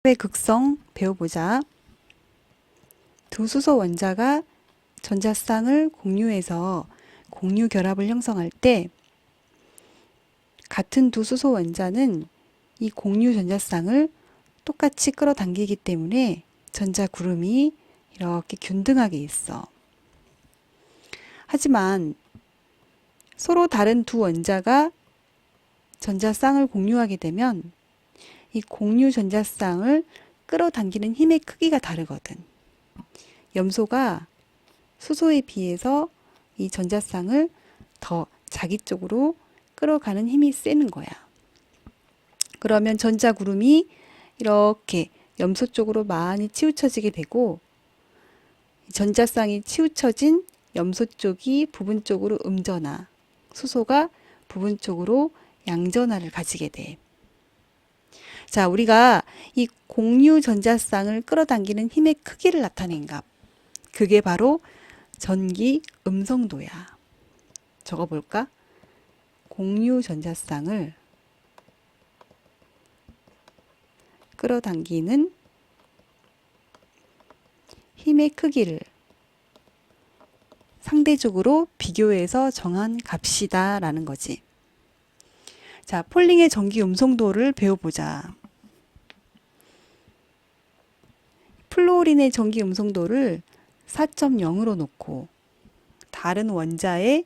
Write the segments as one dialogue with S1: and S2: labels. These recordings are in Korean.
S1: 결합의 극성 배워보자. 두 수소 원자가 전자쌍을 공유해서 공유 결합을 형성할 때 같은 두 수소 원자는 이 공유 전자쌍을 똑같이 끌어당기기 때문에 전자구름이 이렇게 균등하게 있어. 하지만 서로 다른 두 원자가 전자쌍을 공유하게 되면 이 공유 전자쌍을 끌어당기는 힘의 크기가 다르거든. 염소가 수소에 비해서 이 전자쌍을 더 자기 쪽으로 끌어가는 힘이 세는 거야. 그러면 전자구름이 이렇게 염소 쪽으로 많이 치우쳐지게 되고 전자쌍이 치우쳐진 염소 쪽이 부분적으로 음전화, 수소가 부분적으로 양전화를 가지게 돼. 자, 우리가 이 공유 전자쌍을 끌어당기는 힘의 크기를 나타낸 값. 그게 바로 전기 음성도야. 적어볼까? 공유 전자쌍을 끌어당기는 힘의 크기를 상대적으로 비교해서 정한 값이다 라는 거지. 자, 폴링의 전기 음성도를 배워보자. 플루오린의 전기 음성도를 4.0으로 놓고 다른 원자의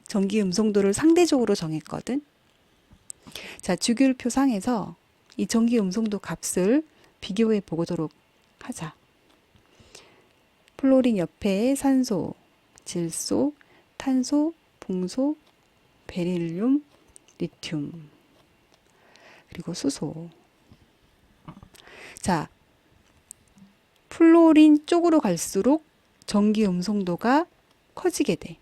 S1: 전기 음성도를 상대적으로 정했거든. 자, 주기율표 상에서 이 전기 음성도 값을 비교해 보도록 하자. 플루오린 옆에 산소, 질소, 탄소, 붕소, 베릴륨, 리튬, 그리고 수소. 자, 플루오린 쪽으로 갈수록 전기 음성도가 커지게 돼.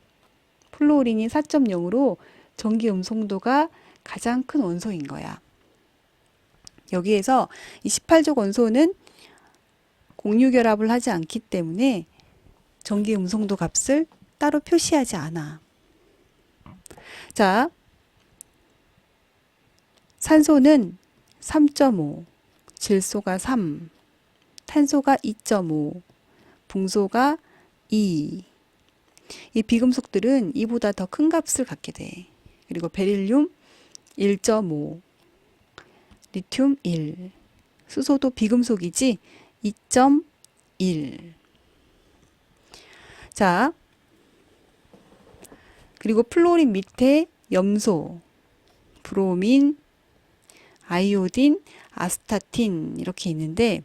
S1: 플루오린이 4.0으로 전기 음성도가 가장 큰 원소인 거야. 여기에서 이 18족 원소는 공유 결합을 하지 않기 때문에 전기 음성도 값을 따로 표시하지 않아. 자, 산소는 3.5, 질소가 3, 탄소가 2.5, 붕소가 2. 이 비금속들은 이보다 더 큰 값을 갖게 돼. 그리고 베릴륨 1.5, 리튬 1, 수소도 비금속이지 2.1. 자, 그리고 플루오린 밑에 염소, 브로민, 아이오딘, 아스타틴 이렇게 있는데,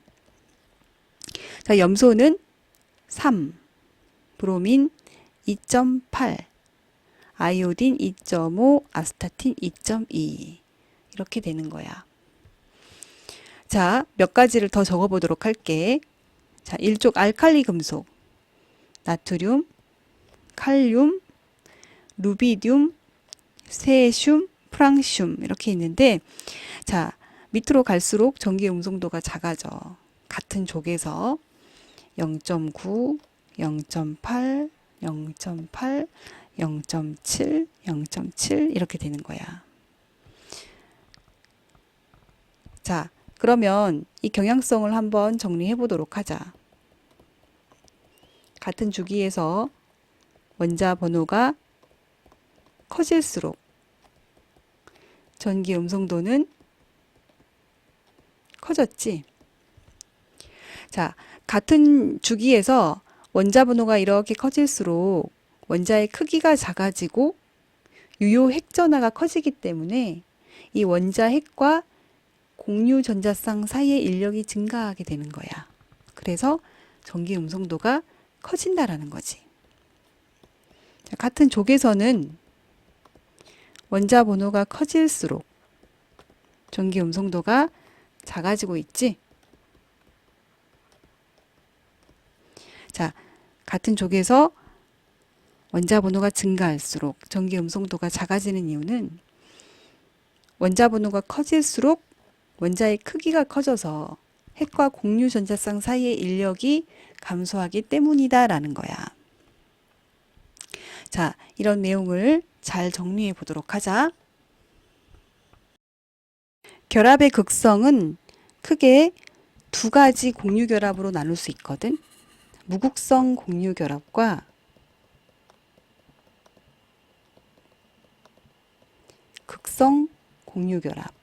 S1: 자, 염소는 3, 브로민 2.8, 아이오딘 2.5, 아스타틴 2.2 이렇게 되는 거야. 자, 몇 가지를 더 적어보도록 할게. 자, 1족 알칼리 금속, 나트륨, 칼륨, 루비듐, 세슘, 프랑슘 이렇게 있는데, 자, 밑으로 갈수록 전기 음성도가 작아져. 같은 족에서 0.9, 0.8, 0.8, 0.7, 0.7 이렇게 되는 거야. 자, 그러면 이 경향성을 한번 정리해 보도록 하자. 같은 주기에서 원자 번호가 커질수록 전기 음성도는 커졌지. 자, 같은 주기에서 원자 번호가 이렇게 커질수록 원자의 크기가 작아지고 유효 핵 전하가 커지기 때문에 이 원자 핵과 공유 전자쌍 사이의 인력이 증가하게 되는 거야. 그래서 전기 음성도가 커진다라는 거지. 자, 같은 족에서는 원자 번호가 커질수록 전기 음성도가 작아지고 있지. 자, 같은 족에서 원자 번호가 증가할수록 전기 음성도가 작아지는 이유는 원자 번호가 커질수록 원자의 크기가 커져서 핵과 공유 전자쌍 사이의 인력이 감소하기 때문이다라는 거야. 자, 이런 내용을 잘 정리해 보도록 하자. 결합의 극성은 크게 두 가지 공유결합으로 나눌 수 있거든. 무극성 공유결합과 극성 공유결합.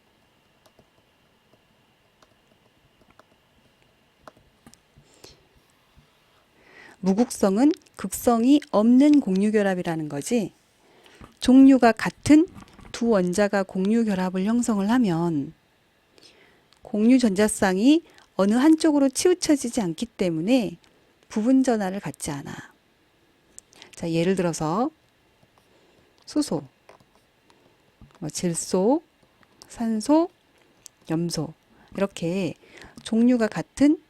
S1: 무극성은 극성이 없는 공유결합이라는 거지. 종류가 같은 두 원자가 공유결합을 형성을 하면 공유 전자쌍이 어느 한쪽으로 치우쳐지지 않기 때문에 부분 전하를 갖지 않아. 자, 예를 들어서 수소, 질소, 산소, 염소 이렇게 종류가 같은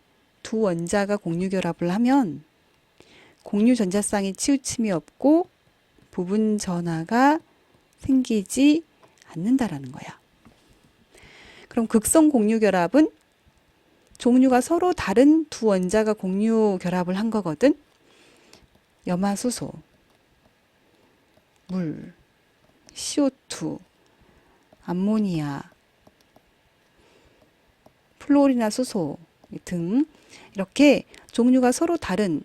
S1: 두 원자가 공유결합을 하면 공유 전자쌍이 치우침이 없고 부분 전하가 생기지 않는다라는 거야. 그럼 극성 공유결합은 종류가 서로 다른 두 원자가 공유결합을 한 거거든. 염화수소, 물, CO2, 암모니아, 플로리나 수소 등 이렇게 종류가 서로 다른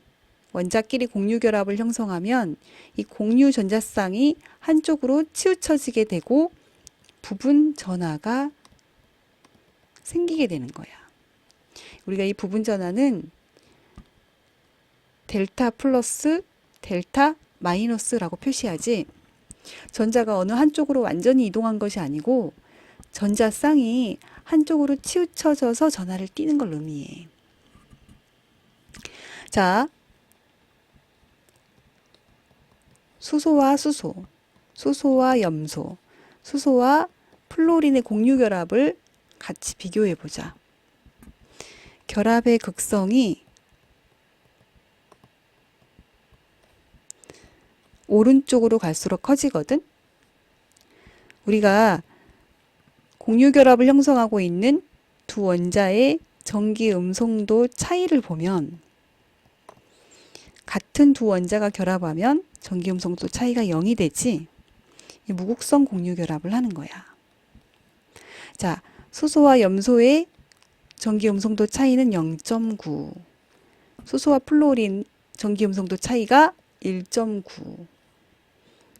S1: 원자끼리 공유결합을 형성하면 이 공유 전자쌍이 한쪽으로 치우쳐지게 되고 부분 전하가 생기게 되는 거야. 우리가 이 부분 전하는 델타 플러스, 델타 마이너스라고 표시하지. 전자가 어느 한쪽으로 완전히 이동한 것이 아니고 전자쌍이 한쪽으로 치우쳐져서 전하를 띠는 걸 의미해. 자, 수소와 수소, 수소와 염소, 수소와 플로린의 공유결합을 같이 비교해 보자. 결합의 극성이 오른쪽으로 갈수록 커지거든. 우리가 공유결합을 형성하고 있는 두 원자의 전기 음성도 차이를 보면 같은 두 원자가 결합하면 전기 음성도 차이가 0이 되지. 이 무극성 공유결합을 하는 거야. 자, 수소와 염소의 전기 음성도 차이는 0.9. 수소와 플로린 전기 음성도 차이가 1.9.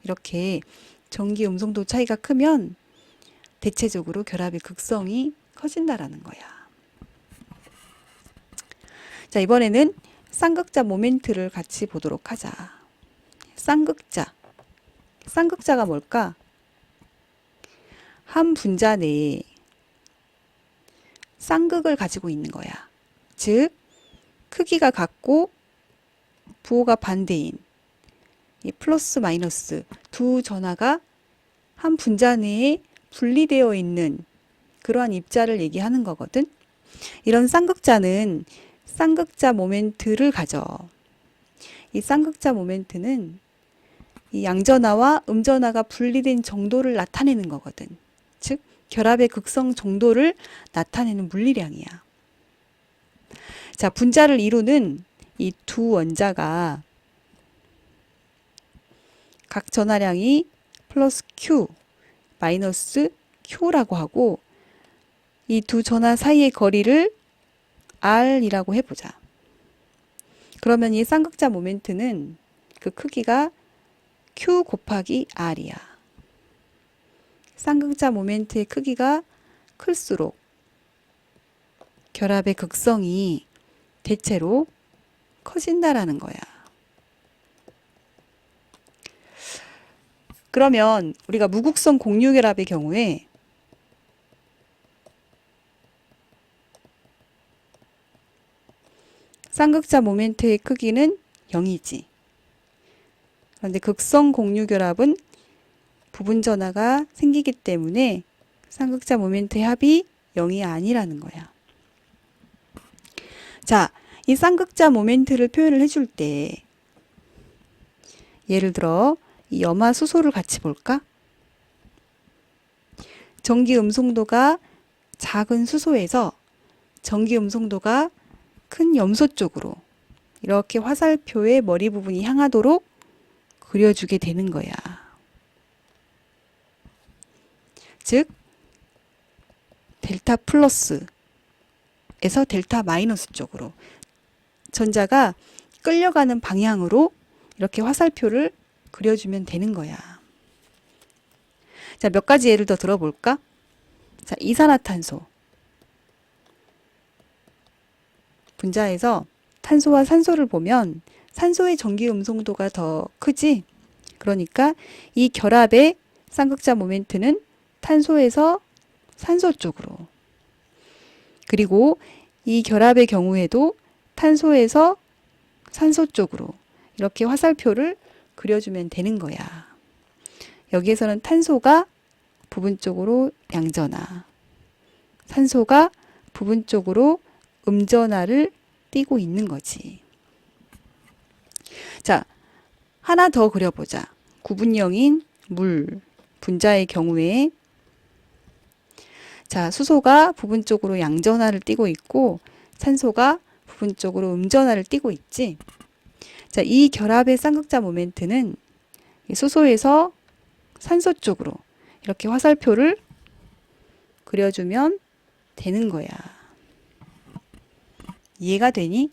S1: 이렇게 전기 음성도 차이가 크면 대체적으로 결합의 극성이 커진다라는 거야. 자, 이번에는 쌍극자 모멘트를 같이 보도록 하자. 쌍극자. 쌍극자가 뭘까? 한 분자 내에 쌍극을 가지고 있는 거야. 즉, 크기가 같고 부호가 반대인 이 플러스 마이너스 두 전하가 한 분자 내에 분리되어 있는 그러한 입자를 얘기하는 거거든. 이런 쌍극자는 쌍극자 모멘트를 가져. 이 쌍극자 모멘트는 이 양전하와 음전하가 분리된 정도를 나타내는 거거든. 즉, 결합의 극성 정도를 나타내는 물리량이야. 자, 분자를 이루는 이 두 원자가 각 전하량이 플러스 Q, 마이너스 Q라고 하고 이 두 전하 사이의 거리를 R이라고 해보자. 그러면 이 쌍극자 모멘트는 그 크기가 Q 곱하기 R이야. 쌍극자 모멘트의 크기가 클수록 결합의 극성이 대체로 커진다라는 거야. 그러면 우리가 무극성 공유결합의 경우에 쌍극자 모멘트의 크기는 0이지. 그런데 극성 공유결합은 부분 전하가 생기기 때문에 쌍극자 모멘트의 합이 0이 아니라는 거야. 자, 이 쌍극자 모멘트를 표현을 해줄 때 예를 들어 이 염화수소를 같이 볼까? 전기 음송도가 작은 수소에서 전기 음송도가 큰 염소 쪽으로 이렇게 화살표의 머리 부분이 향하도록 그려주게 되는 거야. 즉 델타 플러스 쪽에서 델타 마이너스 쪽으로 전자가 끌려가는 방향으로 이렇게 화살표를 그려주면 되는 거야. 자, 몇 가지 예를 더 들어볼까? 자, 이산화탄소. 분자에서 탄소와 산소를 보면 산소의 전기 음성도가 더 크지? 그러니까 이 결합의 쌍극자 모멘트는 탄소에서 산소 쪽으로. 그리고 이 결합의 경우에도 탄소에서 산소 쪽으로 이렇게 화살표를 그려주면 되는 거야. 여기에서는 탄소가 부분적으로 양전하, 산소가 부분적으로 음전하를 띠고 있는 거지. 자, 하나 더 그려보자. 구분형인 물, 분자의 경우에 자, 수소가 부분적으로 양전하를 띠고 있고 산소가 부분적으로 음전하를 띠고 있지. 자, 이 결합의 쌍극자 모멘트는 수소에서 산소 쪽으로 이렇게 화살표를 그려주면 되는 거야. 이해가 되니?